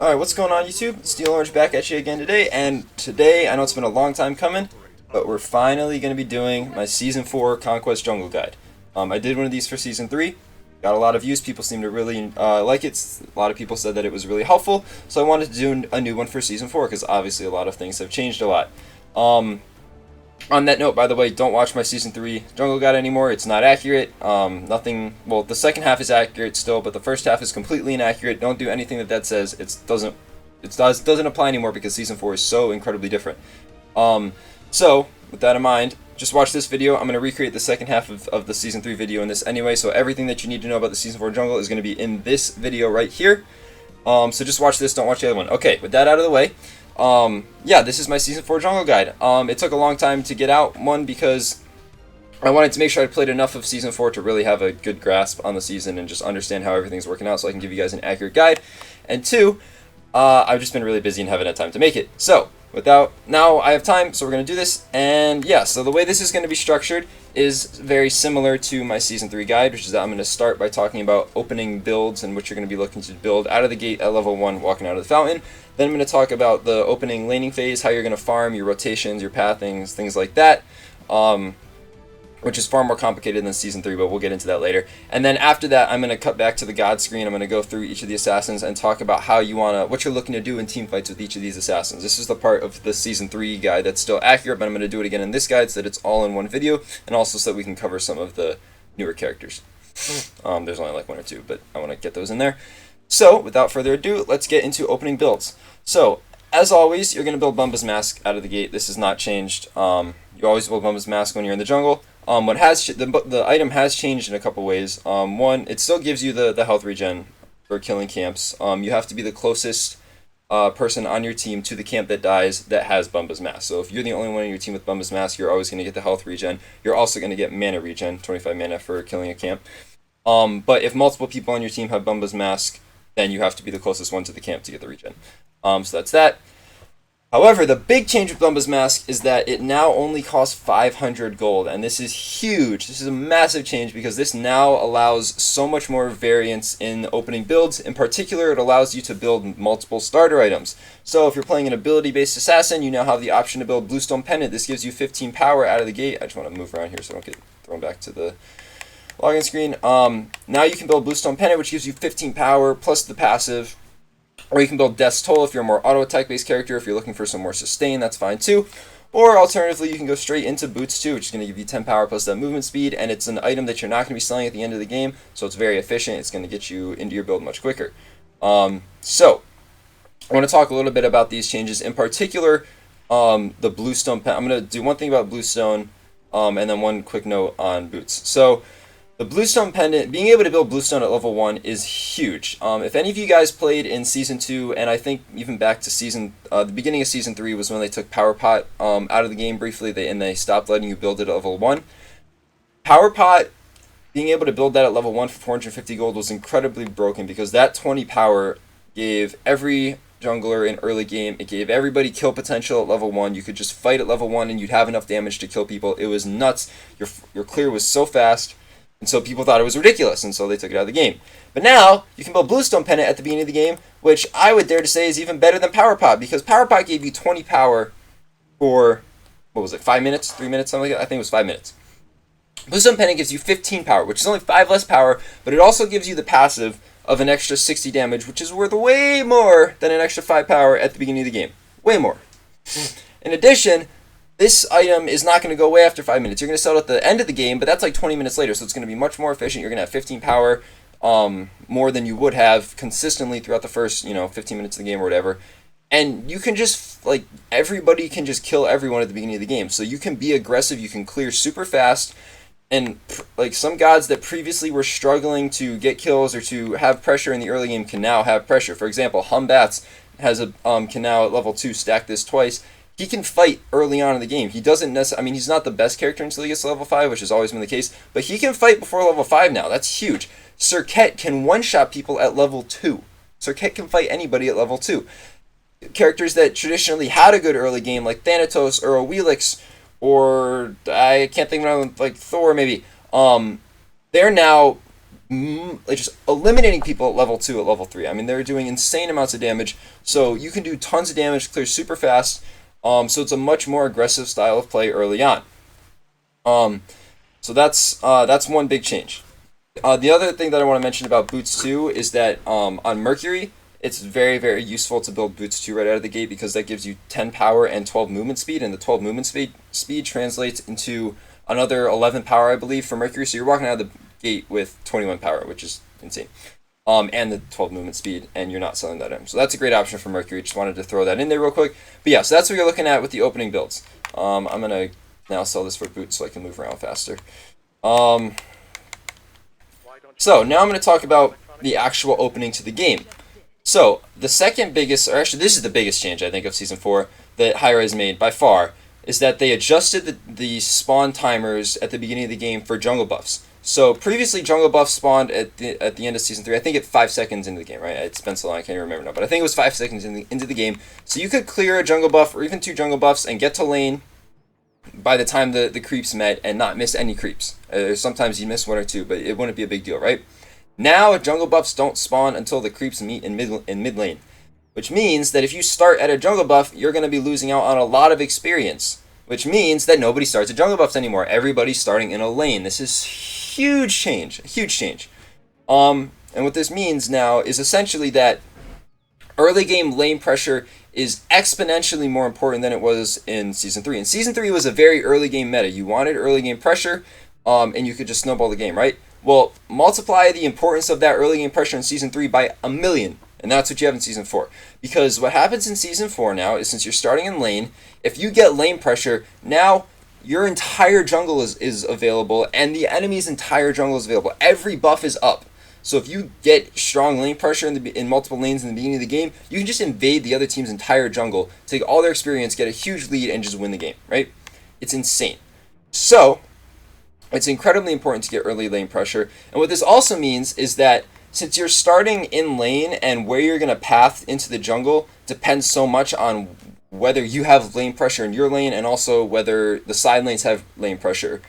Alright, what's going on YouTube? Steel Orange back at you again today, and today, I know it's been a long time coming, but we're finally going to be doing my Season 4 Conquest Jungle Guide. I did one of these for Season 3, got a lot of views, people seem to really like it, a lot of people said that it was really helpful, so I wanted to do a new one for Season 4, because obviously a lot of things have changed a lot. On that note, by the way, don't watch my Season 3 Jungle Guide anymore. It's not accurate. Well, the second half is accurate still, but the first half is completely inaccurate. Don't do anything that says. It doesn't apply anymore because Season 4 is so incredibly different. So, with that in mind, just watch this video. I'm going to recreate the second half of the Season 3 video in this anyway, so everything that you need to know about the Season 4 Jungle is going to be in this video right here. So just watch this, don't watch the other one. Okay, with that out of the way, yeah, this is my Season 4 Jungle Guide. It took a long time to get out, one, because I wanted to make sure I played enough of Season 4 to really have a good grasp on the season and just understand how everything's working out so I can give you guys an accurate guide. And two, I've just been really busy and haven't had time to make it. So, now I have time, so we're going to do this. And yeah, so the way this is going to be structured is very similar to my Season 3 guide, which is that I'm going to start by talking about opening builds and what you're going to be looking to build out of the gate at level 1 walking out of the fountain. Then I'm going to talk about the opening laning phase, how you're going to farm, your rotations, your pathings, things like that, which is far more complicated than Season 3, but we'll get into that later. And then after that, I'm going to cut back to the God screen. I'm going to go through each of the assassins and talk about what you're looking to do in team fights with each of these assassins. This is the part of the Season 3 guide that's still accurate, but I'm going to do it again in this guide so that it's all in one video, and also so that we can cover some of the newer characters. There's only like one or two, but I want to get those in there. So, without further ado, let's get into opening builds. So, as always, you're going to build Bumba's Mask out of the gate. This has not changed. You always build Bumba's Mask when you're in the jungle. The item has changed in a couple ways. One, it still gives you the health regen for killing camps. You have to be the closest person on your team to the camp that dies that has Bumba's Mask. So if you're the only one on your team with Bumba's Mask, you're always going to get the health regen. You're also going to get mana regen, 25 mana for killing a camp. But if multiple people on your team have Bumba's Mask, then you have to be the closest one to the camp to get the regen. So that's that. However, the big change with Bumba's Mask is that it now only costs 500 gold, and this is huge. This is a massive change because this now allows so much more variance in opening builds. In particular, it allows you to build multiple starter items. So if you're playing an ability-based assassin, you now have the option to build Bluestone Pendant. This gives you 15 power out of the gate. I just want to move around here so I don't get thrown back to the login screen. Now you can build Bluestone Pendant, which gives you 15 power plus the passive. Or you can build Death's Toll if you're a more auto-attack based character. If you're looking for some more sustain, that's fine too. Or alternatively, you can go straight into Boots too, which is going to give you 10 power plus that movement speed. And it's an item that you're not going to be selling at the end of the game, so it's very efficient. It's going to get you into your build much quicker. So, I want to talk a little bit about these changes. In particular, the Bluestone Pen. I'm going to do one thing about Bluestone, and then one quick note on Boots. So, the Bluestone Pendant, being able to build Bluestone at level 1 is huge. If any of you guys played in Season 2, and I think even back to the beginning of Season 3 was when they took Power Pot out of the game briefly, they stopped letting you build it at level 1. Power Pot, being able to build that at level 1 for 450 gold was incredibly broken because that 20 power gave every jungler in early game, it gave everybody kill potential at level 1. You could just fight at level 1 and you'd have enough damage to kill people. It was nuts. Your clear was so fast. And so people thought it was ridiculous, and so they took it out of the game. But now, you can build Bluestone Pendant at the beginning of the game, which I would dare to say is even better than Power Pot, because Power Pot gave you 20 power for, 5 minutes, 3 minutes, something like that? I think it was 5 minutes. Bluestone Pendant gives you 15 power, which is only 5 less power, but it also gives you the passive of an extra 60 damage, which is worth way more than an extra 5 power at the beginning of the game. Way more. In addition, this item is not going to go away after 5 minutes. You're going to sell it at the end of the game, but that's like 20 minutes later, so it's going to be much more efficient. You're going to have 15 power, more than you would have consistently throughout the first, 15 minutes of the game or whatever. And you can just, everybody can just kill everyone at the beginning of the game. So you can be aggressive, you can clear super fast, and, some gods that previously were struggling to get kills or to have pressure in the early game can now have pressure. For example, Humbats has can now at level 2 stack this twice. He can fight early on in the game. He doesn't necessarily, he's not the best character until he gets to level 5, which has always been the case, but he can fight before level 5 now. That's huge. Serket can one-shot people at level 2. Serket can fight anybody at level 2. Characters that traditionally had a good early game, like Thanatos or Awilix, or I can't think of another, like Thor maybe, they're now like just eliminating people at level 2, at level 3. I mean, they're doing insane amounts of damage, so you can do tons of damage, clear super fast. So it's a much more aggressive style of play early on. So that's one big change. The other thing that I want to mention about boots 2 is that on Mercury, it's very, very useful to build boots 2 right out of the gate because that gives you 10 power and 12 movement speed, and the 12 movement speed translates into another 11 power, I believe, for Mercury. So you're walking out of the gate with 21 power, which is insane. And the 12 movement speed, and you're not selling that in. So that's a great option for Mercury. Just wanted to throw that in there real quick. But yeah, so that's what you're looking at with the opening builds. I'm going to now sell this for boots so I can move around faster. So now I'm going to talk about the actual opening to the game. So the second biggest, or actually this is the biggest change I think of Season 4 that Hi-Rez made by far, is that they adjusted the spawn timers at the beginning of the game for jungle buffs. So previously jungle buffs spawned at the end of Season 3, I think at 5 seconds into the game, right? It's been so long I can't even remember now, but I think it was 5 seconds into the game. So you could clear a jungle buff or even 2 jungle buffs and get to lane by the time the creeps met and not miss any creeps. Sometimes you miss 1 or 2, but it wouldn't be a big deal, right? Now jungle buffs don't spawn until the creeps meet in mid lane, which means that if you start at a jungle buff, you're going to be losing out on a lot of experience, which means that nobody starts at jungle buffs anymore. Everybody's starting in a lane. This is huge change, huge change. And what this means now is essentially that early game lane pressure is exponentially more important than it was in Season 3. And Season 3 was a very early game meta. You wanted early game pressure, and you could just snowball the game, right? Well, multiply the importance of that early game pressure in Season 3 by 1,000,000, and that's what you have in Season 4. Because what happens in Season 4 now is, since you're starting in lane, if you get lane pressure, now your entire jungle is available, and the enemy's entire jungle is available. Every buff is up. So if you get strong lane pressure in multiple lanes in the beginning of the game, you can just invade the other team's entire jungle, take all their experience, get a huge lead, and just win the game, right? It's insane. So it's incredibly important to get early lane pressure. And what this also means is that since you're starting in lane and where you're going to path into the jungle depends so much on whether you have lane pressure in your lane and also whether the side lanes have lane pressure.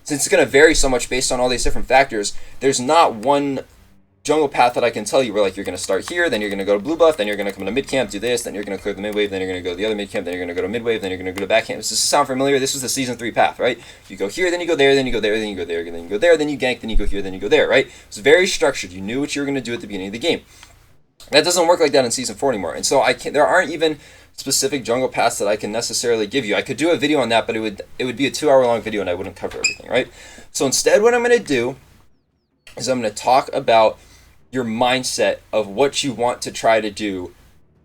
Since it's going to vary so much based on all these different factors, there's not one jungle path that I can tell you where, like, you're going to start here, then you're going to go to blue buff, then you're going to come to mid camp, do this, then you're going to clear the mid wave, then you're going to go to the other mid camp, then you're going to go to mid wave, then you're going to go to back camp. Does this sound familiar? This was the Season 3 path, right? You go here, then you go there, then you go there, then you go there, then you go there, then you gank, then you go here, then you go there, right? It's very structured. You knew what you were going to do at the beginning of the game. That doesn't work like that in Season 4 anymore. And so there aren't even specific jungle paths that I can necessarily give you. I could do a video on that, but it would be a 2-hour long video and I wouldn't cover everything, right? So instead what I'm going to do is I'm going to talk about your mindset of what you want to try to do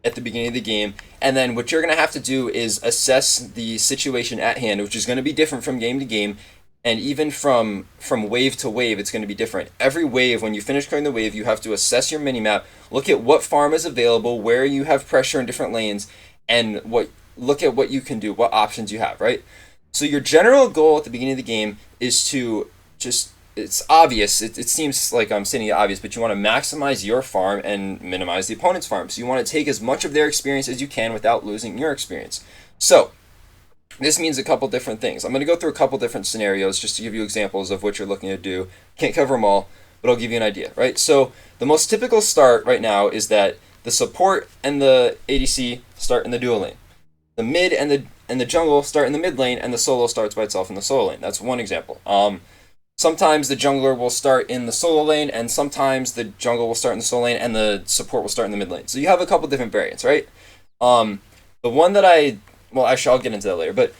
at the beginning of the game, and then what you're going to have to do is assess the situation at hand, which is going to be different from game to game, and even from wave to wave, it's going to be different. Every wave, when you finish clearing the wave, you have to assess your minimap, look at what farm is available, where you have pressure in different lanes, and look at what you can do, what options you have, right? So your general goal at the beginning of the game is to just, it's obvious, it seems like I'm stating it obvious, but you want to maximize your farm and minimize the opponent's farm. So you want to take as much of their experience as you can without losing your experience. So this means a couple different things. I'm going to go through a couple different scenarios just to give you examples of what you're looking to do. Can't cover them all, but I'll give you an idea, right? So the most typical start right now is that the support and the ADC start in the dual lane. The mid and the jungle start in the mid lane, and the solo starts by itself in the solo lane. That's one example. Sometimes the jungler will start in the solo lane, and sometimes the jungle will start in the solo lane, and the support will start in the mid lane. So you have a couple different variants, right? The one that actually I'll get into that later, but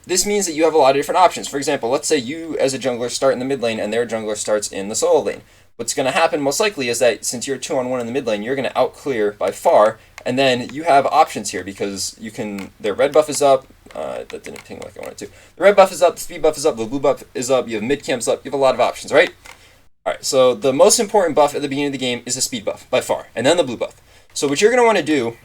this means that you have a lot of different options. For example, let's say you as a jungler start in the mid lane, and their jungler starts in the solo lane. What's going to happen most likely is that since you're 2-on-1 in the mid lane, you're going to out-clear by far, and then you have options here because you can, their red buff is up, that didn't ping like I wanted to. The red buff is up, the speed buff is up, the blue buff is up, you have mid camps up, you have a lot of options, right? Alright, so the most important buff at the beginning of the game is the speed buff, by far, and then the blue buff. So what you're going to want to do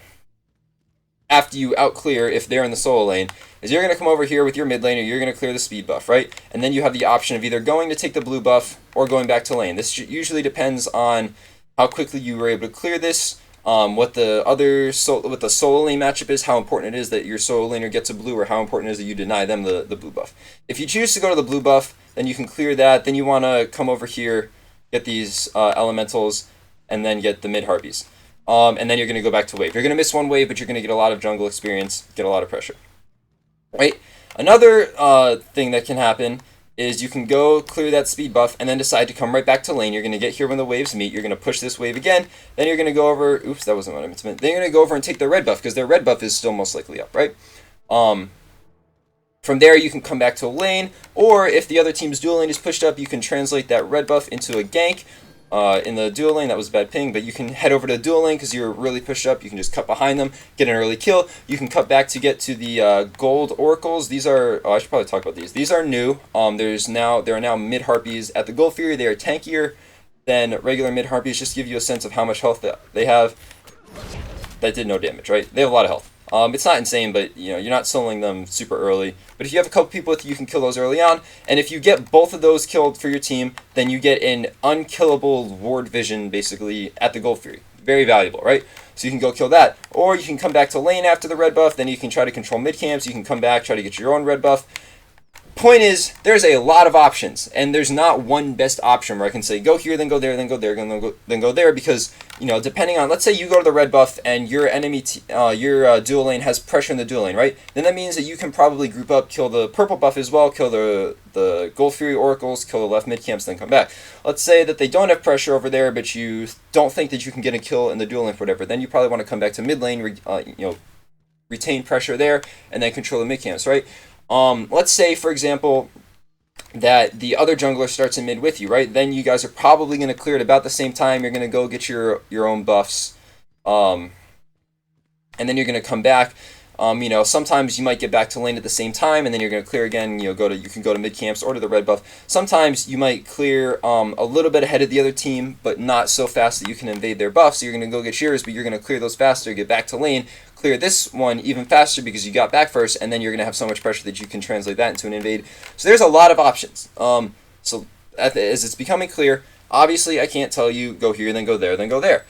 after you out-clear, if they're in the solo lane, is you're going to come over here with your mid lane, or you're going to clear the speed buff, right? And then you have the option of either going to take the blue buff or going back to lane. This usually depends on how quickly you were able to clear this, what the solo lane matchup is, how important it is that your solo laner gets a blue, or how important it is that you deny them the blue buff. If you choose to go to the blue buff, then you can clear that. Then you want to come over here get these elementals, and then get the mid harpies. And then you're going to go back to wave. You're going to miss one wave, but you're going to get a lot of jungle experience, get a lot of pressure. Right? Another thing that can happen is you can go clear that speed buff and then decide to come right back to lane. You're going to get here when the waves meet. You're going to push this wave again. Then you're going to go over... Oops, that wasn't what I meant to mean. Then you're going to go over and take their red buff because their red buff is still most likely up, right? From there, you can come back to a lane, or if the other team's dual lane is pushed up, you can translate that red buff into a gank. In the dual lane, that was a bad ping, but you can head over to dual lane because you're really pushed up. You can just cut behind them, get an early kill. You can cut back to get to the gold oracles. These are, I should probably talk about these. These are new. There are now mid harpies at the gold fury. They are tankier than regular mid harpies. Just to give you a sense of how much health they have. That did no damage, right? They have a lot of health. It's not insane, but you're not soloing them super early. But if you have a couple people with you, you can kill those early on. And if you get both of those killed for your team, then you get an unkillable ward vision, basically, at the gold fury. Very valuable, right? So you can go kill that. Or you can come back to lane after the red buff. Then you can try to control mid camps. You can come back, try to get your own red buff. Point is, there's a lot of options, and there's not one best option where I can say go here, then go there, then go there, then go there, because depending on, let's say you go to the red buff and your enemy, your dual lane has pressure in the dual lane, right? Then that means that you can probably group up, kill the purple buff as well, kill the gold fury oracles, kill the left mid camps, then come back. Let's say that they don't have pressure over there, but you don't think that you can get a kill in the dual lane, whatever. Then you probably want to come back to mid lane, retain pressure there, and then control the mid camps, right? Let's say, for example, that the other jungler starts in mid with you, right? Then you guys are probably going to clear at about the same time. You're going to go get your own buffs, and then you're going to come back. Sometimes you might get back to lane at the same time, and then you're going to clear again. You can go to mid camps or to the red buff. Sometimes you might clear a little bit ahead of the other team, but not so fast that you can invade their buff. So you're going to go get yours, but you're going to clear those faster, get back to lane, clear this one even faster because you got back first, and then you're going to have so much pressure that you can translate that into an invade. So there's a lot of options. As it's becoming clear, obviously I can't tell you go here, then go there, then go there.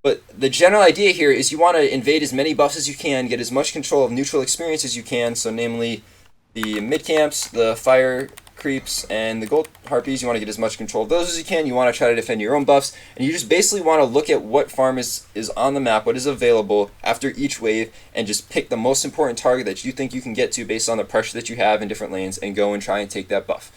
But the general idea here is you want to invade as many buffs as you can, get as much control of neutral experience as you can, so namely the mid camps, the fire creeps, and the gold harpies. You want to get as much control of those as you can. You want to try to defend your own buffs, and you just basically want to look at what farm is on the map, what is available after each wave, and just pick the most important target that you think you can get to based on the pressure that you have in different lanes, and go and try and take that buff.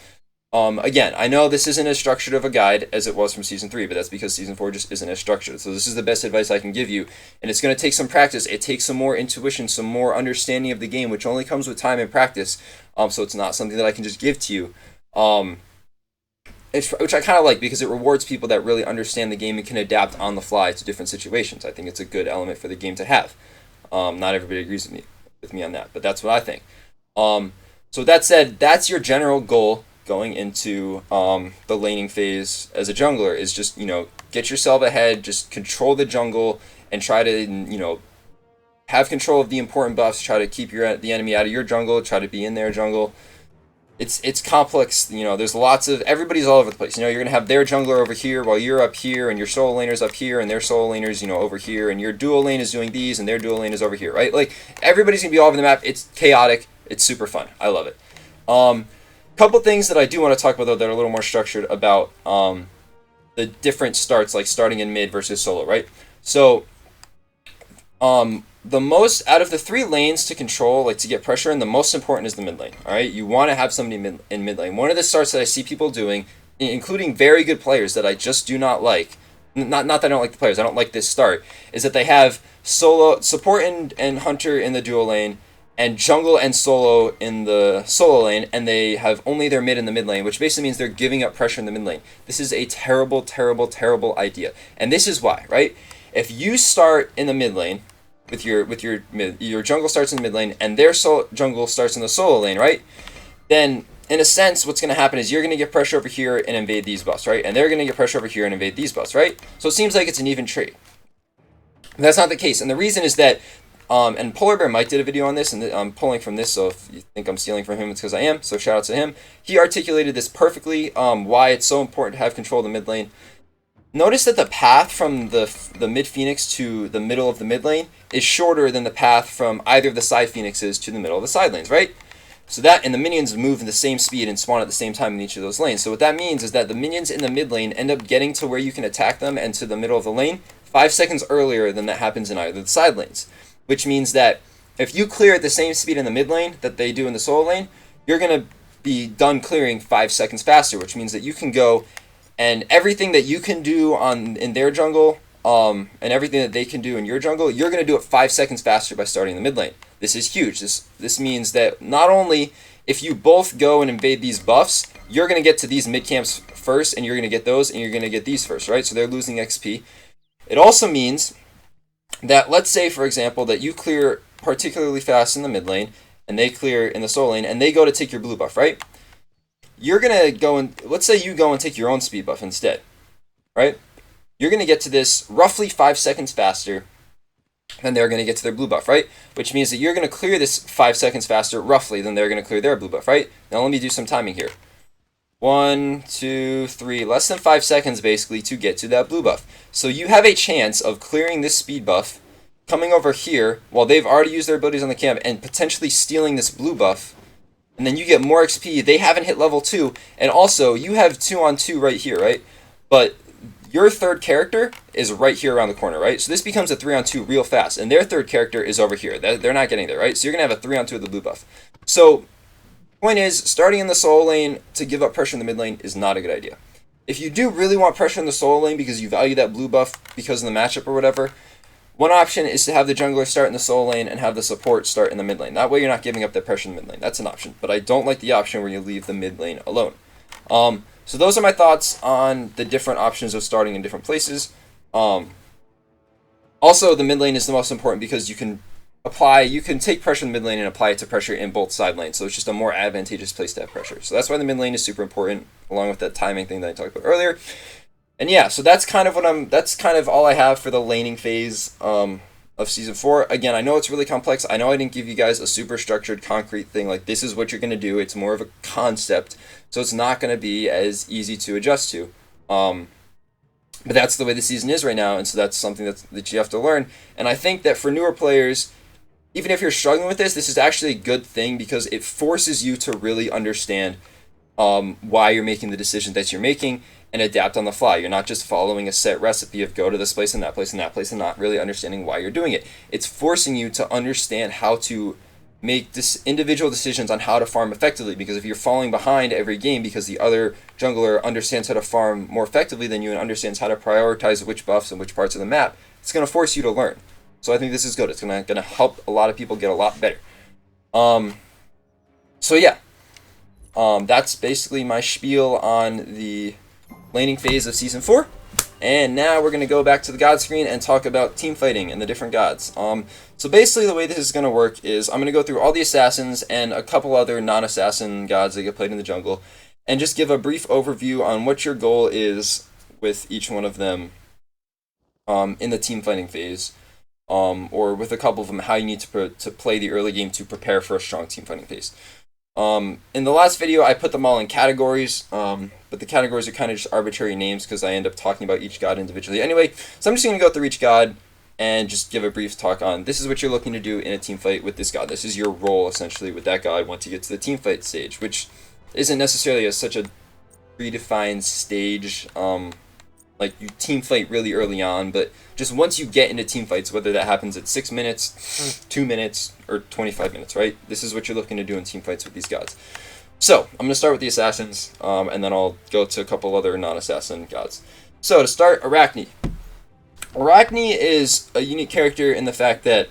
Again, I know this isn't as structured of a guide as it was from Season 3, but that's because Season 4 just isn't as structured. So this is the best advice I can give you, and it's going to take some practice. It takes some more intuition, some more understanding of the game, which only comes with time and practice, so it's not something that I can just give to you. Which I kind of like because it rewards people that really understand the game and can adapt on the fly to different situations. I think it's a good element for the game to have. Not everybody agrees with me on that, but that's what I think. So with that said, that's your general goal going into the laning phase as a jungler, is just get yourself ahead, just control the jungle, and try to have control of the important buffs. Try to keep the enemy out of your jungle. Try to be in their jungle. It's complex. There's lots of, everybody's all over the place. You're gonna have their jungler over here while you're up here, and your solo laner's up here, and their solo laner's over here, and your dual lane is doing these, and their dual lane is over here, right? Like, everybody's gonna be all over the map. It's chaotic. It's super fun. I love it. Couple things that I do want to talk about, though, that are a little more structured about the different starts, like starting in mid versus solo, right? So, the most, out of the 3 lanes to control, like to get pressure in, the most important is the mid lane, all right? You want to have somebody in mid lane. One of the starts that I see people doing, including very good players that I just do not like, not that I don't like the players, I don't like this start, is that they have solo, support and hunter in the dual lane, and jungle and solo in the solo lane, and they have only their mid in the mid lane, which basically means they're giving up pressure in the mid lane. This is a terrible, terrible, terrible idea. And this is why, right? If you start in the mid lane, with your jungle starts in the mid lane, and their jungle starts in the solo lane, right? Then, in a sense, what's going to happen is you're going to get pressure over here and invade these buffs, right? And they're going to get pressure over here and invade these buffs, right? So it seems like it's an even trade. That's not the case, and the reason is that and Polar Bear Mike did a video on this, and I'm pulling from this, so if you think I'm stealing from him, it's because I am, so shout out to him. He articulated this perfectly, why it's so important to have control of the mid lane. Notice that the path from the mid Phoenix to the middle of the mid lane is shorter than the path from either of the side Phoenixes to the middle of the side lanes, right? So that and the minions move in the same speed and spawn at the same time in each of those lanes. So what that means is that the minions in the mid lane end up getting to where you can attack them and to the middle of the lane 5 seconds earlier than that happens in either of the side lanes. Which means that if you clear at the same speed in the mid lane that they do in the solo lane, you're going to be done clearing 5 seconds faster, which means that you can go and everything that you can do in their jungle, and everything that they can do in your jungle, you're going to do it 5 seconds faster by starting in the mid lane. This is huge. This means that not only if you both go and invade these buffs, you're going to get to these mid camps first, and you're going to get those, and you're going to get these first, right? So they're losing XP. It also means that, let's say, for example, that you clear particularly fast in the mid lane, and they clear in the solo lane, and they go to take your blue buff, right? You're going to go and, let's say you go and take your own speed buff instead, right? You're going to get to this roughly 5 seconds faster than they're going to get to their blue buff, right? Which means that you're going to clear this 5 seconds faster, roughly, than they're going to clear their blue buff, right? Now let me do some timing here. 1, 2, 3, less than 5 seconds, basically, to get to that blue buff. So you have a chance of clearing this speed buff, coming over here, while they've already used their abilities on the camp, and potentially stealing this blue buff, and then you get more XP. They haven't hit level 2, and also, you have 2-on-2 right here, right? But your third character is right here around the corner, right? So this becomes a 3-on-2 real fast, and their third character is over here. They're not getting there, right? So you're going to have a 3-on-2 with the blue buff. So, point is, starting in the solo lane to give up pressure in the mid lane is not a good idea. If you do really want pressure in the solo lane because you value that blue buff because of the matchup or whatever, one option is to have the jungler start in the solo lane and have the support start in the mid lane. That way you're not giving up that pressure in the mid lane. That's an option. But I don't like the option where you leave the mid lane alone. So those are my thoughts on the different options of starting in different places. Also, the mid lane is the most important because you can take pressure in the mid lane and apply it to pressure in both side lanes. So it's just a more advantageous place to have pressure. So that's why the mid lane is super important, along with that timing thing that I talked about earlier. And yeah, so that's kind of all I have for the laning phase of Season 4. Again, I know it's really complex. I know I didn't give you guys a super structured, concrete thing. Like, this is what you're going to do. It's more of a concept. So it's not going to be as easy to adjust to. But that's the way the season is right now. And so that's something that you have to learn. And I think that for newer players, even if you're struggling with this is actually a good thing because it forces you to really understand why you're making the decisions that you're making and adapt on the fly. You're not just following a set recipe of go to this place and that place and that place and not really understanding why you're doing it. It's forcing you to understand how to make individual decisions on how to farm effectively, because if you're falling behind every game because the other jungler understands how to farm more effectively than you and understands how to prioritize which buffs and which parts of the map, it's going to force you to learn. So I think this is good. It's going to help a lot of people get a lot better. So yeah, that's basically my spiel on the laning phase of Season 4. And now we're going to go back to the god screen and talk about team fighting and the different gods. So basically the way this is going to work is I'm going to go through all the assassins and a couple other non-assassin gods that get played in the jungle and just give a brief overview on what your goal is with each one of them in the team fighting phase. Or with a couple of them, how you need to play the early game to prepare for a strong team fighting phase. In the last video, I put them all in categories, but the categories are kind of just arbitrary names because I end up talking about each god individually. Anyway, so I'm just going to go through each god and just give a brief talk on this is what you're looking to do in a team fight with this god. This is your role, essentially, with that god once you get to the team fight stage, which isn't necessarily such a predefined stage. Like, you team fight really early on, but just once you get into team fights, whether that happens at 6 minutes, 2 minutes, or 25 minutes, right? This is what you're looking to do in team fights with these gods. So, I'm going to start with the assassins, and then I'll go to a couple other non-assassin gods. So, to start, Arachne. Arachne is a unique character in the fact that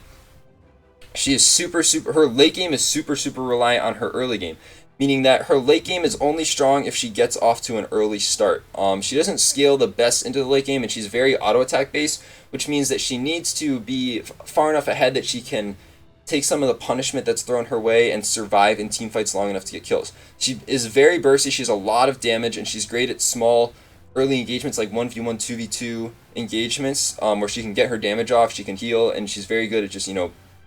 she is her late game is super reliant on her early game. Meaning that her late game is only strong if she gets off to an early start. She doesn't scale the best into the late game, and she's very auto-attack based, which means that she needs to be far enough ahead that she can take some of the punishment that's thrown her way and survive in team fights long enough to get kills. She is very bursty, she has a lot of damage, and she's great at small early engagements like 1v1, 2v2 engagements where she can get her damage off, she can heal, and she's very good at just,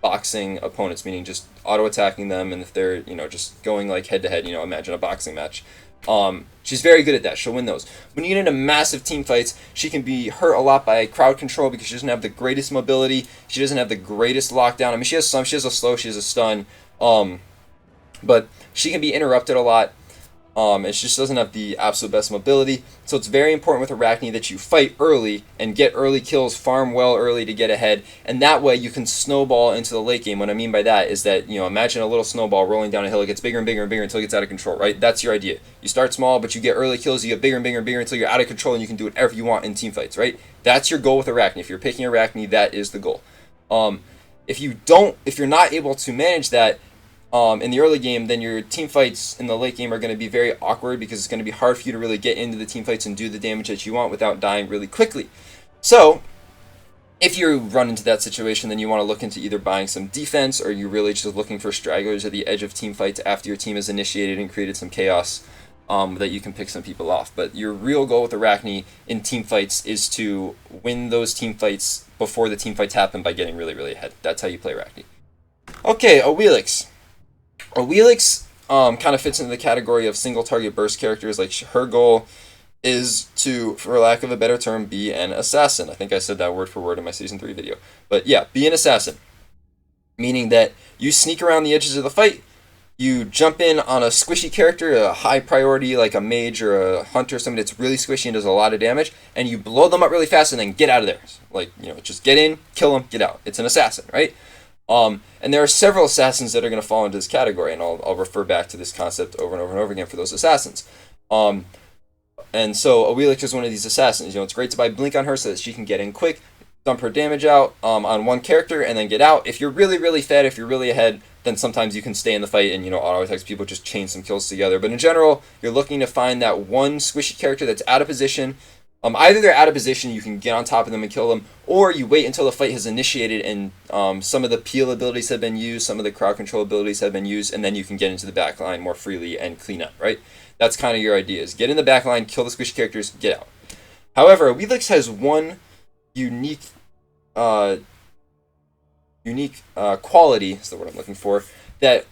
boxing opponents, meaning just auto-attacking them, and if they're, just going like head-to-head, imagine a boxing match. She's very good at that. She'll win those. When you get into massive team fights, she can be hurt a lot by crowd control because she doesn't have the greatest mobility. She doesn't have the greatest lockdown. I mean, she has a slow, she has a stun. but she can be interrupted a lot. It just doesn't have the absolute best mobility. So it's very important with Arachne that you fight early and get early kills, farm well early to get ahead, and that way you can snowball into the late game. What I mean by that is that, imagine a little snowball rolling down a hill. It gets bigger and bigger and bigger until it gets out of control, right? That's your idea. You start small, but you get early kills, you get bigger and bigger and bigger until you're out of control and you can do whatever you want in team fights, right? That's your goal with Arachne. If you're picking Arachne, that is the goal. If you're not able to manage that, in the early game, then your team fights in the late game are going to be very awkward because it's going to be hard for you to really get into the team fights and do the damage that you want without dying really quickly. So, if you run into that situation, then you want to look into either buying some defense or you're really just looking for stragglers at the edge of team fights after your team has initiated and created some chaos, that you can pick some people off. But your real goal with Arachne in team fights is to win those team fights before the team fights happen by getting really, really ahead. That's how you play Arachne. Okay, Awilix. Awilix kind of fits into the category of single target burst characters. Like, her goal is to, for lack of a better term, be an assassin. I think I said that word for word in my Season 3 video. But yeah, be an assassin. Meaning that you sneak around the edges of the fight, you jump in on a squishy character, a high priority like a mage or a hunter, somebody that's really squishy and does a lot of damage, and you blow them up really fast and then get out of there. Like, just get in, kill them, get out. It's an assassin, right? And there are several assassins that are going to fall into this category, and I'll refer back to this concept over and over and over again for those assassins. And so Awilix is one of these assassins. It's great to buy Blink on her so that she can get in quick, dump her damage out on one character, and then get out. If you're really, really fed, if you're really ahead, then sometimes you can stay in the fight and, auto attacks people, just chain some kills together. But in general, you're looking to find that one squishy character that's out of position. Either they're out of position, you can get on top of them and kill them, or you wait until the fight has initiated and some of the peel abilities have been used, some of the crowd control abilities have been used, and then you can get into the backline more freely and clean up, right? That's kind of your idea, is get in the backline, kill the squishy characters, get out. However, Awilix has one unique quality, is the word I'm looking for, that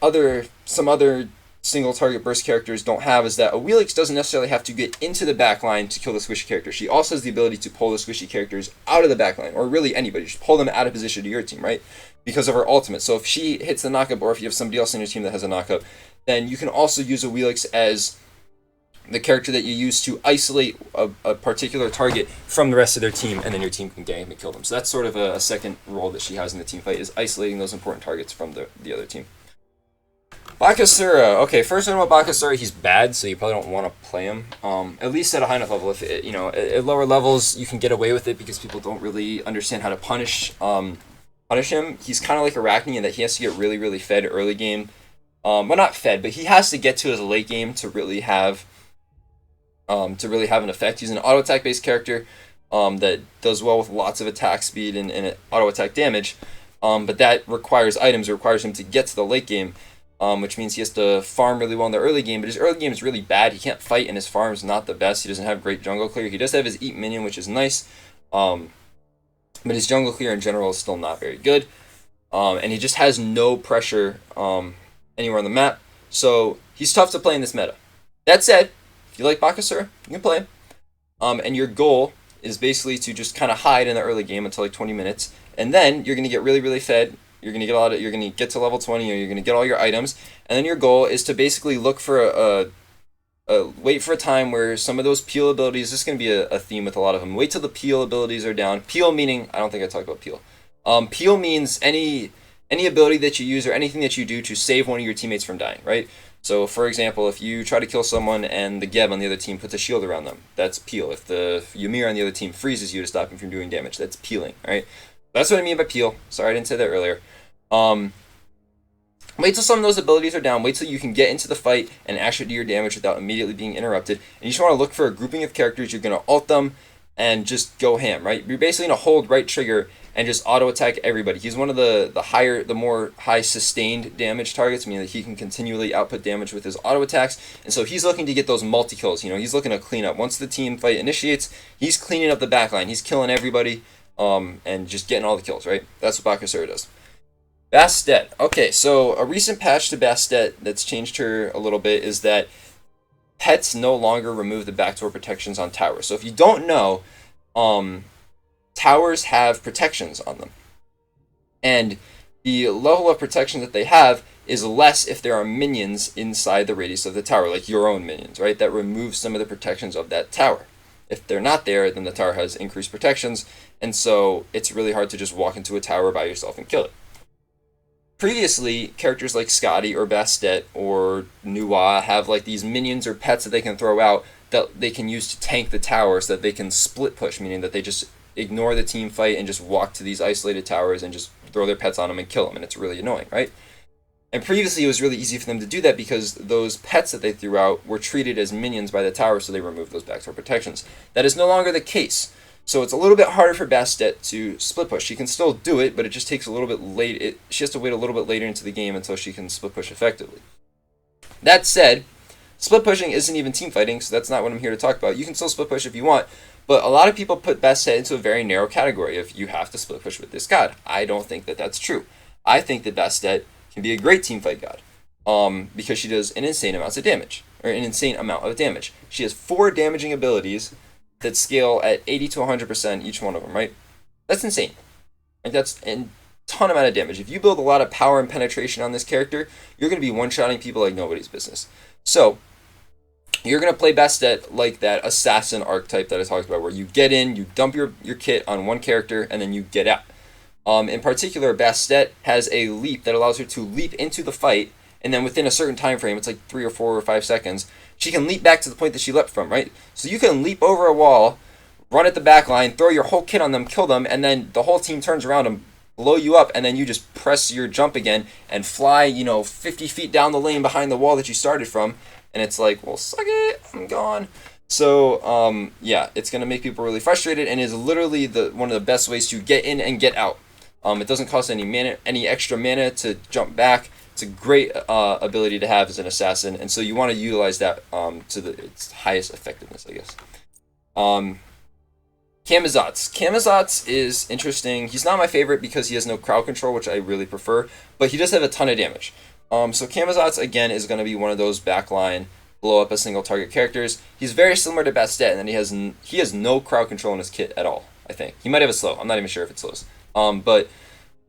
some other single target burst characters don't have, is that Awilix doesn't necessarily have to get into the backline to kill the squishy character. She also has the ability to pull the squishy characters out of the backline, or really anybody, just pull them out of position to your team, right? Because of her ultimate. So if she hits the knockup, or if you have somebody else in your team that has a knockup, then you can also use Awilix as the character that you use to isolate a particular target from the rest of their team, and then your team can gang and kill them. So that's sort of a second role that she has in the team fight, is isolating those important targets from the other team. Bakasura. Okay, first thing about Bakasura, he's bad, so you probably don't want to play him. At least at a high enough level. If at lower levels, you can get away with it because people don't really understand how to punish him. He's kind of like Arachne in that he has to get really, really fed early game. Well, not fed, but he has to get to his late game to really have an effect. He's an auto attack based character that does well with lots of attack speed and auto attack damage. But that requires items. It requires him to get to the late game. Which means he has to farm really well in the early game, but his early game is really bad. He can't fight, and his farm is not the best. He doesn't have great jungle clear. He does have his eat minion, which is nice, but his jungle clear in general is still not very good, and he just has no pressure anywhere on the map, so he's tough to play in this meta. That said, if you like Bakasura, you can play him, and your goal is basically to just kind of hide in the early game until like 20 minutes, and then you're going to get really, really fed. You're gonna get to level 20, or you're gonna get all your items, and then your goal is to basically look for wait for a time where some of those peel abilities. This is gonna be a theme with a lot of them. Wait till the peel abilities are down. Peel meaning, I don't think I talked about peel. Peel means any ability that you use or anything that you do to save one of your teammates from dying, right? So, for example, if you try to kill someone and the Geb on the other team puts a shield around them, that's peel. If the Ymir on the other team freezes you to stop him from doing damage, that's peeling, right? That's what I mean by peel. Sorry, I didn't say that earlier. Wait till some of those abilities are down. Wait till you can get into the fight and actually do your damage without immediately being interrupted. And you just want to look for a grouping of characters. You're going to ult them and just go ham, right? You're basically going to hold right trigger and just auto attack everybody. He's one of the more high sustained damage targets, meaning that he can continually output damage with his auto attacks. And so he's looking to get those multi kills. He's looking to clean up. Once the team fight initiates, he's cleaning up the backline. He's killing everybody and just getting all the kills, right? That's what Bakasura does. Bastet. Okay, so a recent patch to Bastet that's changed her a little bit is that pets no longer remove the backdoor protections on towers. So if you don't know, towers have protections on them. And the level of protection that they have is less if there are minions inside the radius of the tower, like your own minions, right? That removes some of the protections of that tower. If they're not there, then the tower has increased protections, and so it's really hard to just walk into a tower by yourself and kill it. Previously, characters like Scotty or Bastet or Nuwa have like these minions or pets that they can throw out that they can use to tank the tower so that they can split push, meaning that they just ignore the team fight and just walk to these isolated towers and just throw their pets on them and kill them, and it's really annoying, right? And previously, it was really easy for them to do that because those pets that they threw out were treated as minions by the tower, so they removed those backdoor protections. That is no longer the case. So it's a little bit harder for Bastet to split push. She can still do it, but it just takes a little bit late. She has to wait a little bit later into the game until she can split push effectively. That said, split pushing isn't even team fighting, so that's not what I'm here to talk about. You can still split push if you want, but a lot of people put Bastet into a very narrow category of you have to split push with this god. I don't think that that's true. I think that Bastet can be a great team fight god because she does an insane amount of damage. She has 4 damaging abilities that scale at 80 to 100% each one of them, right? That's insane. Like, that's a ton amount of damage. If you build a lot of power and penetration on this character, you're going to be one-shotting people like nobody's business. So, you're going to play Bastet like that assassin archetype that I talked about, where you get in, you dump your kit on one character, and then you get out. In particular, Bastet has a leap that allows her to leap into the fight, and then within a certain time frame, it's like 3 or 4 or 5 seconds, she can leap back to the point that she leapt from, right? So you can leap over a wall, run at the back line, throw your whole kit on them, kill them, and then the whole team turns around and blow you up, and then you just press your jump again and fly, 50 feet down the lane behind the wall that you started from, and it's like, well, suck it, I'm gone. So, yeah, it's going to make people really frustrated, and is literally one of the best ways to get in and get out. It doesn't cost any extra mana to jump back. It's a great ability to have as an assassin, and so you want to utilize that to its highest effectiveness, I guess. Camazotz is interesting. He's not my favorite because he has no crowd control, which I really prefer, but he does have a ton of damage. So Camazotz, again, is going to be one of those backline blow up a single target characters. He's very similar to Bastet, and then he has no crowd control in his kit at all, I think. He might have a slow. I'm not even sure if it slows. But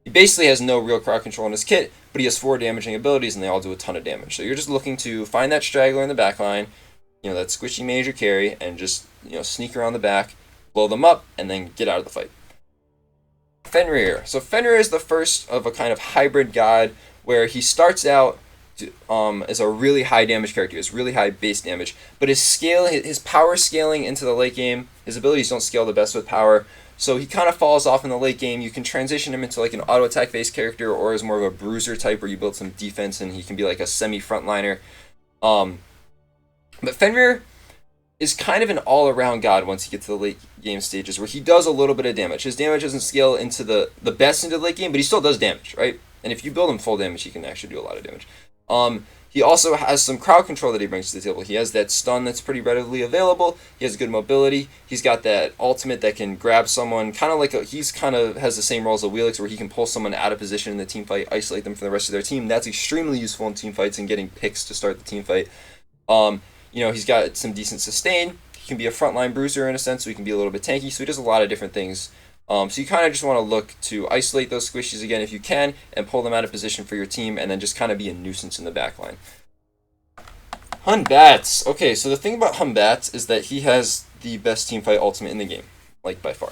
he basically has no real crowd control in his kit, but he has 4 damaging abilities, and they all do a ton of damage. So you're just looking to find that straggler in the back line, that squishy major carry, and just, sneak around the back, blow them up, and then get out of the fight. Fenrir. So Fenrir is the first of a kind of hybrid god, where he starts out as a really high damage character. He has really high base damage, but his power scaling into the late game, his abilities don't scale the best with power, so he kind of falls off in the late game. You can transition him into like an auto attack based character, or as more of a bruiser type where you build some defense and he can be like a semi frontliner. But Fenrir is kind of an all around god once you get to the late game stages, where he does a little bit of damage. His damage doesn't scale into the best into the late game, but he still does damage, right? And if you build him full damage, he can actually do a lot of damage. He also has some crowd control that he brings to the table. He has that stun that's pretty readily available. He has good mobility. He's got that ultimate that can grab someone, kind of like he's kind of has the same role as a Wheelix, where he can pull someone out of position in the team fight, isolate them from the rest of their team. That's extremely useful in team fights and getting picks to start the team fight. He's got some decent sustain. He can be a frontline bruiser in a sense, so he can be a little bit tanky. So he does a lot of different things. So you kind of just want to look to isolate those squishies again if you can, and pull them out of position for your team, and then just kind of be a nuisance in the backline. Hunbats. Okay, so the thing about Hunbats is that he has the best teamfight ultimate in the game, like by far.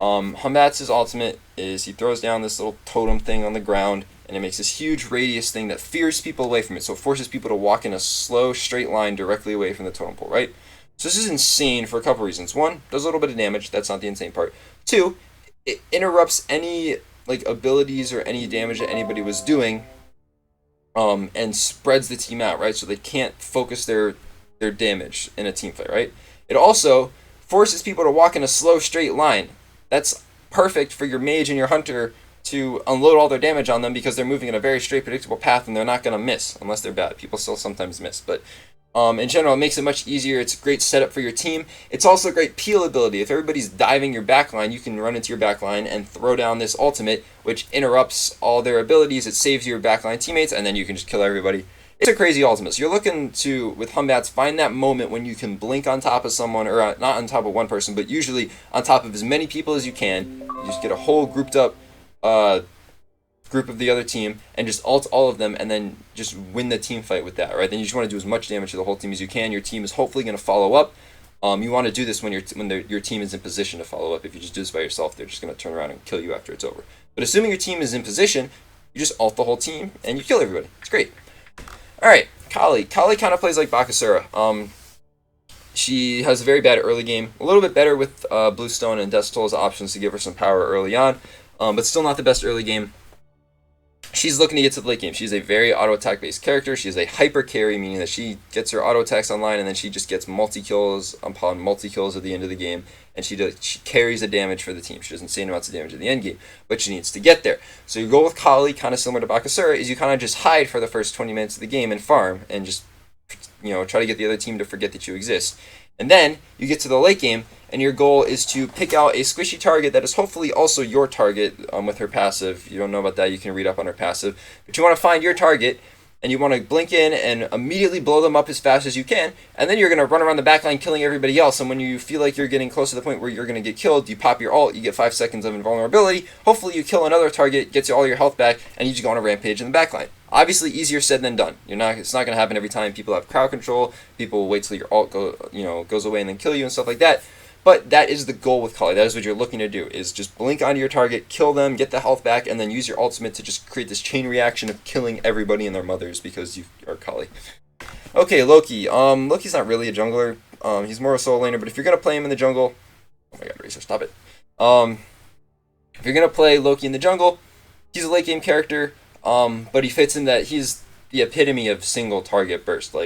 Hunbats' ultimate is he throws down this little totem thing on the ground, and it makes this huge radius thing that fears people away from it, so it forces people to walk in a slow, straight line directly away from the totem pole, right? So this is insane for a couple reasons. 1, does a little bit of damage. That's not the insane part. 2, it interrupts any abilities or any damage that anybody was doing, and spreads the team out, right? So they can't focus their damage in a team fight, right? It also forces people to walk in a slow, straight line. That's perfect for your mage and your hunter to unload all their damage on them, because they're moving in a very straight, predictable path, and they're not going to miss, unless they're bad. People still sometimes miss, but in general, it makes it much easier. It's a great setup for your team. It's also a great peel ability. If everybody's diving your backline, you can run into your backline and throw down this ultimate, which interrupts all their abilities. It saves your backline teammates, and then you can just kill everybody. It's a crazy ultimate. So you're looking to, with Hunbats, find that moment when you can blink on top of someone, or not on top of one person, but usually on top of as many people as you can. You just get a whole grouped up group of the other team and just ult all of them and then just win the team fight with that, right? Then you just want to do as much damage to the whole team as you can. Your team is hopefully going to follow up. You want to do this when your team is in position to follow up. If you just do this by yourself, they're just going to turn around and kill you after it's over. But assuming your team is in position, you just ult the whole team and you kill everybody. It's great. All right, Kali. Kali kind of plays like Bakasura. She has a very bad early game. A little bit better with Bluestone and Death Toll as options to give her some power early on, but still not the best early game. She's looking to get to the late game. She's a very auto attack based character. She is a hyper carry, meaning that she gets her auto attacks online and then she just gets multi kills upon multi kills at the end of the game, and she carries the damage for the team. She does insane amounts of damage at the end game, but she needs to get there. So your goal with Kali, kind of similar to Bakasura, is you kind of just hide for the first 20 minutes of the game and farm and just try to get the other team to forget that you exist. And then you get to the late game, and your goal is to pick out a squishy target that is hopefully also your target with her passive. You don't know about that, you can read up on her passive. But you want to find your target, and you want to blink in and immediately blow them up as fast as you can, and then you're going to run around the backline killing everybody else. And when you feel like you're getting close to the point where you're going to get killed, you pop your ult, you get 5 seconds of invulnerability. Hopefully you kill another target, gets you all your health back, and you just go on a rampage in the backline. Obviously, easier said than done. It's not going to happen every time. People have crowd control. People will wait till your ult goes away and then kill you and stuff like that. But that is the goal with Kali. That is what you're looking to do, is just blink onto your target, kill them, get the health back, and then use your ultimate to just create this chain reaction of killing everybody and their mothers because you are Kali. Okay, Loki. Loki's not really a jungler. He's more a solo laner, but if you're going to play him in the jungle... Oh my god, Razor, stop it. If you're going to play Loki in the jungle, he's a late game character. But he fits in that he's the epitome of single target burst.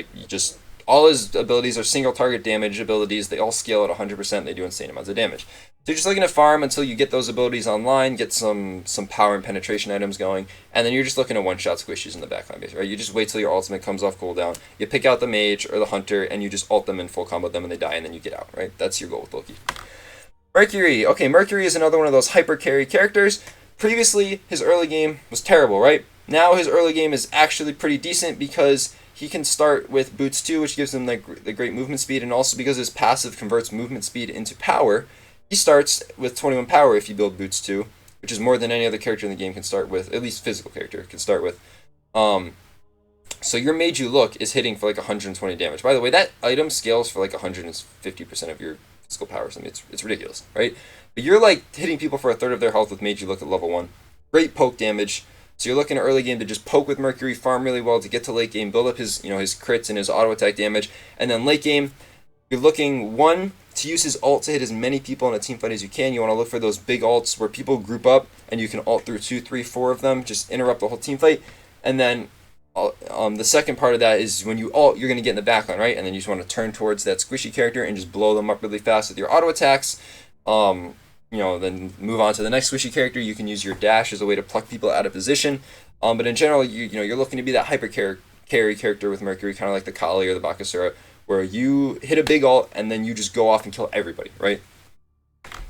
All his abilities are single target damage abilities. They all scale at 100%. They do insane amounts of damage. So you're just looking to farm until you get those abilities online, get some power and penetration items going, and then you're just looking to one-shot squishies in the backline base, right? You just wait till your ultimate comes off cooldown. You pick out the mage or the hunter, and you just ult them and full combo them, and they die, and then you get out, right? That's your goal with Loki. Mercury. Okay, Mercury is another one of those hyper carry characters. Previously, his early game was terrible, right? Now his early game is actually pretty decent because he can start with Boots 2, which gives him the great movement speed, and also because his passive converts movement speed into power, he starts with 21 power if you build Boots 2, which is more than any other character in the game can start with, at least physical character can start with. So your Made You Look is hitting for like 120 damage. By the way, that item scales for like 150% of your physical power. I mean, it's ridiculous, right? But you're like hitting people for a third of their health with Made You Look at level 1. Great poke damage. So you're looking at early game to just poke with Mercury, farm really well to get to late game, build up his crits and his auto attack damage, and then late game, you're looking to use his ult to hit as many people in a team fight as you can. You want to look for those big ults where people group up and you can ult through 2, 3, 4 of them, just interrupt the whole team fight. And then the second part of that is when you ult, you're going to get in the backline, right? And then you just want to turn towards that squishy character and just blow them up really fast with your auto attacks. Then move on to the next squishy character. You can use your dash as a way to pluck people out of position. But in general, you're looking to be that hyper carry character with Mercury, kind of like the Kali or the Bakasura, where you hit a big ult and then you just go off and kill everybody, right?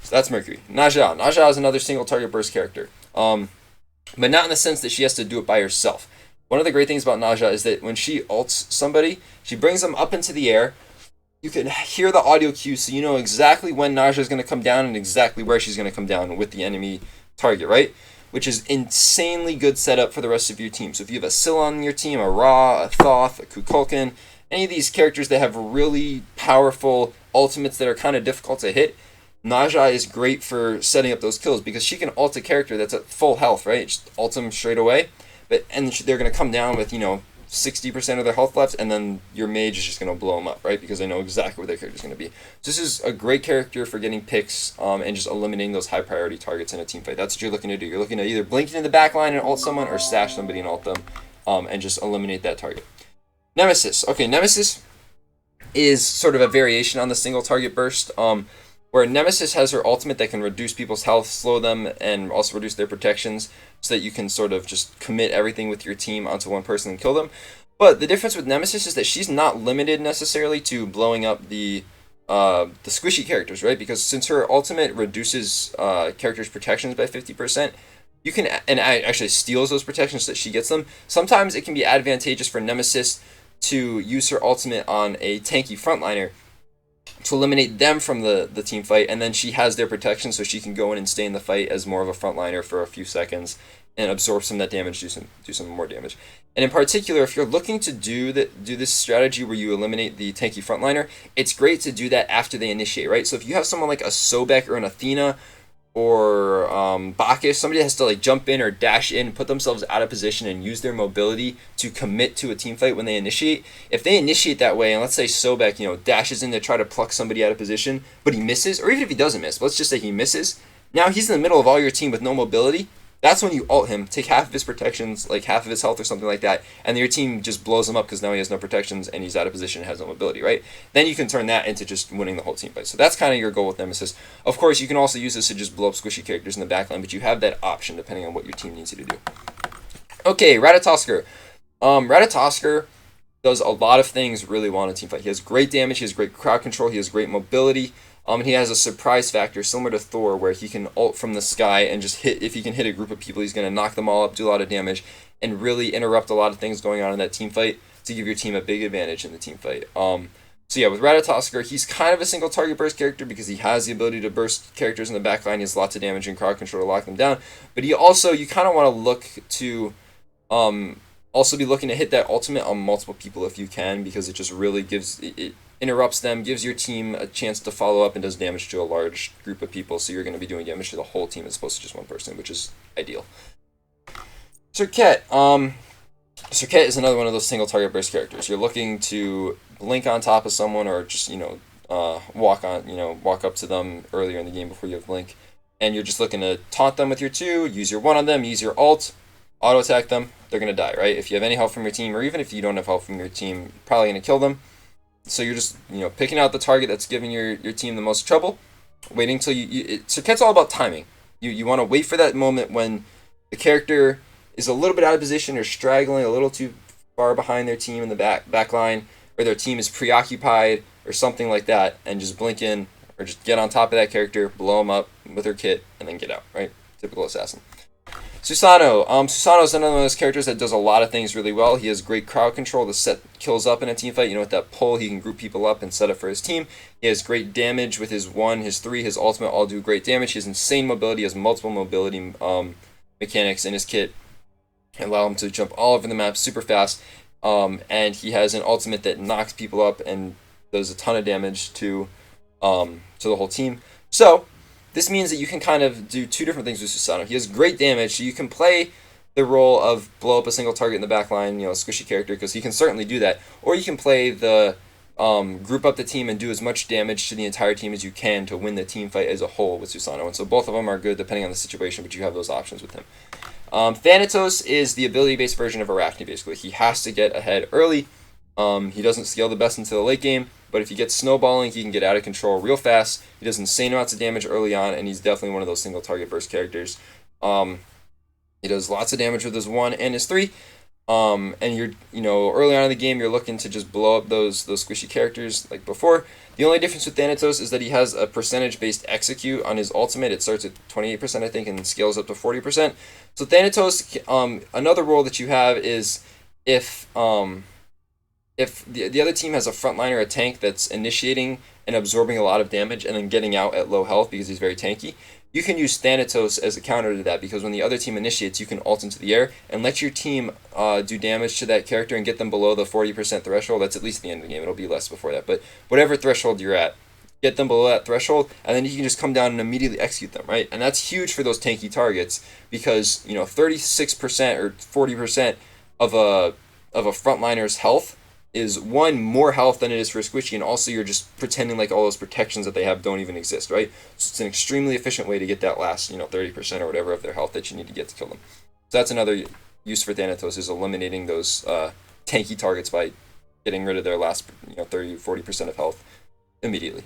So that's Mercury. Naja. Naja is another single target burst character, but not in the sense that she has to do it by herself. One of the great things about Naja is that when she ults somebody, she brings them up into the air. You can hear the audio cue, so you know exactly when Naja is going to come down and exactly where she's going to come down with the enemy target, right? Which is insanely good setup for the rest of your team. So if you have a Scylla on your team, a Ra, a Thoth, a Kukulkan, any of these characters that have really powerful ultimates that are kind of difficult to hit, Naja is great for setting up those kills because she can ult a character that's at full health, right? Just ult them straight away, and they're going to come down with 60% of their health left, and then your mage is just going to blow them up, right? Because they know exactly where their character is going to be. So this is a great character for getting picks and just eliminating those high priority targets in a team fight. That's what you're looking to do. You're looking to either blink into the back line and ult someone, or stash somebody and ult them, and just eliminate that target. Nemesis. Okay, Nemesis is sort of a variation on the single target burst, where Nemesis has her ultimate that can reduce people's health, slow them, and also reduce their protections, so that you can sort of just commit everything with your team onto one person and kill them. But the difference with Nemesis is that she's not limited necessarily to blowing up the squishy characters, right? Because since her ultimate reduces characters' protections by 50%, you can, and actually steals those protections so that she gets them. Sometimes it can be advantageous for Nemesis to use her ultimate on a tanky frontliner to eliminate them from the team fight, and then she has their protection, so she can go in and stay in the fight as more of a frontliner for a few seconds and absorb some of that damage, do some more damage. And in particular, if you're looking to do this strategy where you eliminate the tanky frontliner, it's great to do that after they initiate, right? So if you have someone like a Sobek or an Athena or Bacchus, somebody has to like jump in or dash in, put themselves out of position, and use their mobility to commit to a team fight when they initiate. If they initiate that way, and let's say Sobek, dashes in to try to pluck somebody out of position, but he misses, or even if he doesn't miss, but let's just say he misses, now he's in the middle of all your team with no mobility. That's when you ult him, take half of his protections, like half of his health or something like that, and your team just blows him up because now he has no protections and he's out of position and has no mobility, right? Then you can turn that into just winning the whole team fight. So that's kind of your goal with Nemesis. Of course, you can also use this to just blow up squishy characters in the backline, but you have that option depending on what your team needs you to do. Okay, Ratatoskr. Ratatoskr does a lot of things really well in a team fight. He has great damage, he has great crowd control, he has great mobility. And he has a surprise factor similar to Thor, where he can ult from the sky and just hit. If he can hit a group of people, he's going to knock them all up, do a lot of damage, and really interrupt a lot of things going on in that team fight to give your team a big advantage in the team fight. So yeah, with Ratatoskr, he's kind of a single target burst character because he has the ability to burst characters in the backline. He has lots of damage and crowd control to lock them down. But you kind of want to look to also be looking to hit that ultimate on multiple people if you can, because it just really it interrupts them, gives your team a chance to follow up, and does damage to a large group of people. So you're going to be doing damage to the whole team as opposed to just one person, which is ideal. Serket. Serket is another one of those single target burst characters. You're looking to blink on top of someone, or just walk up to them earlier in the game before you have blink, and you're just looking to taunt them with your 2, use your 1 on them, use your ult, auto attack them. They're going to die, right? If you have any help from your team, or even if you don't have help from your team, probably going to kill them. So you're just picking out the target that's giving your team the most trouble, waiting till Serket's all about timing. You want to wait for that moment when the character is a little bit out of position or straggling a little too far behind their team in the back line, or their team is preoccupied or something like that, and just blink in or just get on top of that character, blow them up with her kit, and then get out, right? Typical assassin. Susano. Susano is another one of those characters that does a lot of things really well. He has great crowd control to set kills up in a team fight. With that pull, he can group people up and set up for his team. He has great damage with his 1, his 3, his ultimate all do great damage. He has insane mobility. He has multiple mobility mechanics in his kit and allow him to jump all over the map super fast. And he has an ultimate that knocks people up and does a ton of damage to the whole team. So this means that you can kind of do 2 different things with Susano. He has great damage, so you can play the role of blow up a single target in the backline, squishy character, because he can certainly do that. Or you can play the group up the team and do as much damage to the entire team as you can to win the team fight as a whole with Susano. And so both of them are good depending on the situation, but you have those options with him. Thanatos is the ability-based version of Arachne, basically. He has to get ahead early. He doesn't scale the best until the late game, but if he gets snowballing, he can get out of control real fast. He does insane amounts of damage early on, and he's definitely one of those single target burst characters. He does lots of damage with his 1 and his 3. And early on in the game, you're looking to just blow up those squishy characters like before. The only difference with Thanatos is that he has a percentage-based execute on his ultimate. It starts at 28%, I think, and scales up to 40%. So Thanatos, another role that you have is if the other team has a frontliner, a tank that's initiating and absorbing a lot of damage and then getting out at low health because he's very tanky, you can use Thanatos as a counter to that, because when the other team initiates, you can ult into the air and let your team do damage to that character and get them below the 40% threshold. That's at least the end of the game. It'll be less before that. But whatever threshold you're at, get them below that threshold, and then you can just come down and immediately execute them, right? And that's huge for those tanky targets because 36% or 40% of a frontliner's health is, 1, more health than it is for a squishy, and also you're just pretending like all those protections that they have don't even exist, right? So it's an extremely efficient way to get that last 30% or whatever of their health that you need to get to kill them. So that's another use for Thanatos, is eliminating those tanky targets by getting rid of their last 30-40% of health immediately.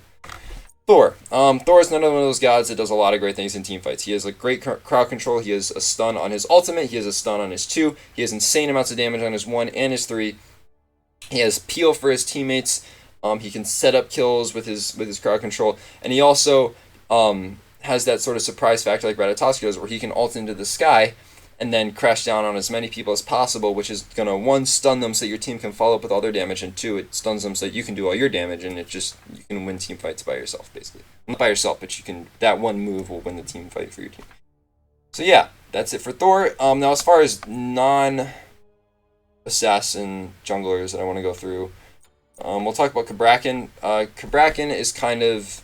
Thor. Thor is another one of those gods that does a lot of great things in team fights. He has great crowd control. He has a stun on his ultimate. He has a stun on his 2. He has insane amounts of damage on his 1 and his 3. He has peel for his teammates. He can set up kills with his crowd control, and he also has that sort of surprise factor like Ratatoskr does, where he can ult into the sky and then crash down on as many people as possible, which is gonna, 1, stun them so your team can follow up with all their damage, and 2, it stuns them so that you can do all your damage, and you can win team fights by yourself, basically. Not by yourself, but that one move will win the team fight for your team. So yeah, that's it for Thor. Now as far as non-assassin junglers that I want to go through, we'll talk about Cabrakan. Cabrakan is kind of,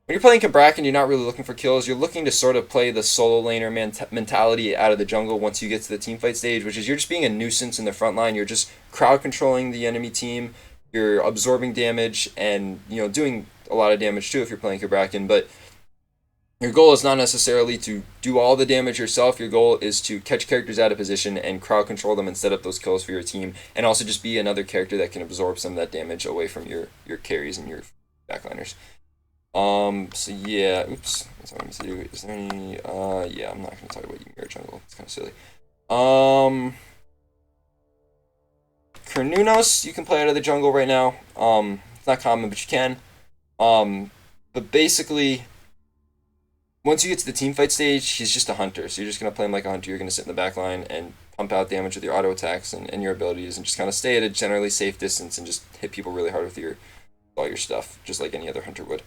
when you're playing Cabrakan, you're not really looking for kills. You're looking to sort of play the solo laner mentality out of the jungle once you get to the teamfight stage, which is you're just being a nuisance in the front line. You're just crowd controlling the enemy team. You're absorbing damage and doing a lot of damage too if you're playing Cabrakan. But your goal is not necessarily to do all the damage yourself. Your goal is to catch characters out of position and crowd control them and set up those kills for your team, and also just be another character that can absorb some of that damage away from your carries and your backliners. So yeah, oops, that's what I meant to do. Is there any, yeah, I'm not going to talk about Ymir jungle. It's kind of silly. Kernunos, you can play out of the jungle right now. It's not common, but you can. But basically, once you get to the teamfight stage, he's just a hunter. So you're just going to play him like a hunter. You're going to sit in the back line and pump out damage with your auto attacks and your abilities, and just kind of stay at a generally safe distance and just hit people really hard with all your stuff, just like any other hunter would.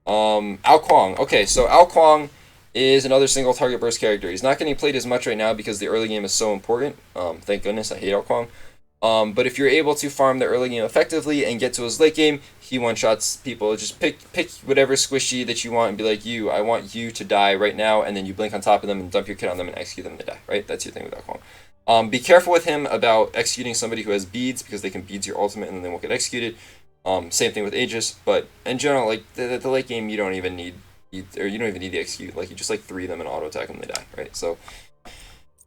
Ao Kuang. Okay, so Ao Kuang is another single target burst character. He's not getting played as much right now because the early game is so important. Thank goodness, I hate Ao Kuang. But if you're able to farm the early game effectively and get to his late game, he one-shots people. Just pick whatever squishy that you want and be like, I want you to die right now, and then you blink on top of them and dump your kit on them and execute them to die, right? That's your thing with Ao Kuang. Be careful with him about executing somebody who has beads, because they can beads your ultimate and then they won't get executed. Same thing with Aegis, but in general, like the late game, you don't even need the execute. Like you just like 3 of them and auto attack them, they die, right? So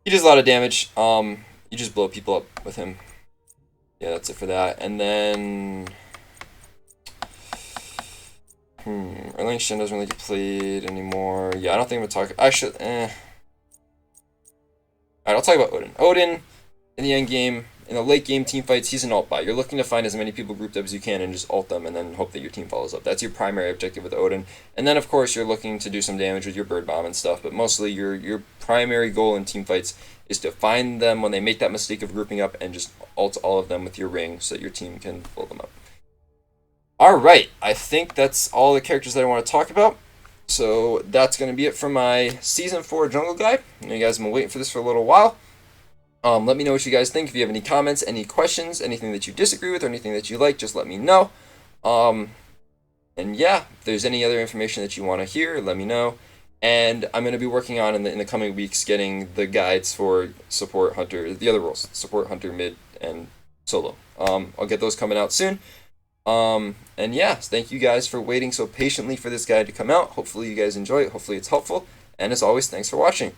he does a lot of damage. You just blow people up with him. Yeah, that's it for that. And then Erlang Shen doesn't really get played anymore. Yeah, I don't think I'm gonna talk. Alright, I'll talk about Odin. Odin in the end game. In the late game team fights, he's an ult buy. You're looking to find as many people grouped up as you can and just ult them and then hope that your team follows up. That's your primary objective with Odin. And then, of course, you're looking to do some damage with your bird bomb and stuff, but mostly your primary goal in team fights is to find them when they make that mistake of grouping up and just ult all of them with your ring so that your team can pull them up. Alright, I think that's all the characters that I want to talk about. So that's going to be it for my Season 4 Jungle Guide. You guys have been waiting for this for a little while. Let me know what you guys think. If you have any comments, any questions, anything that you disagree with, or anything that you like, just let me know. And yeah, if there's any other information that you want to hear, let me know. And I'm going to be working on in the coming weeks getting the guides for support hunter, the other roles, support hunter, mid, and solo. I'll get those coming out soon. And yeah, thank you guys for waiting so patiently for this guide to come out. Hopefully you guys enjoy it. Hopefully it's helpful. And as always, thanks for watching.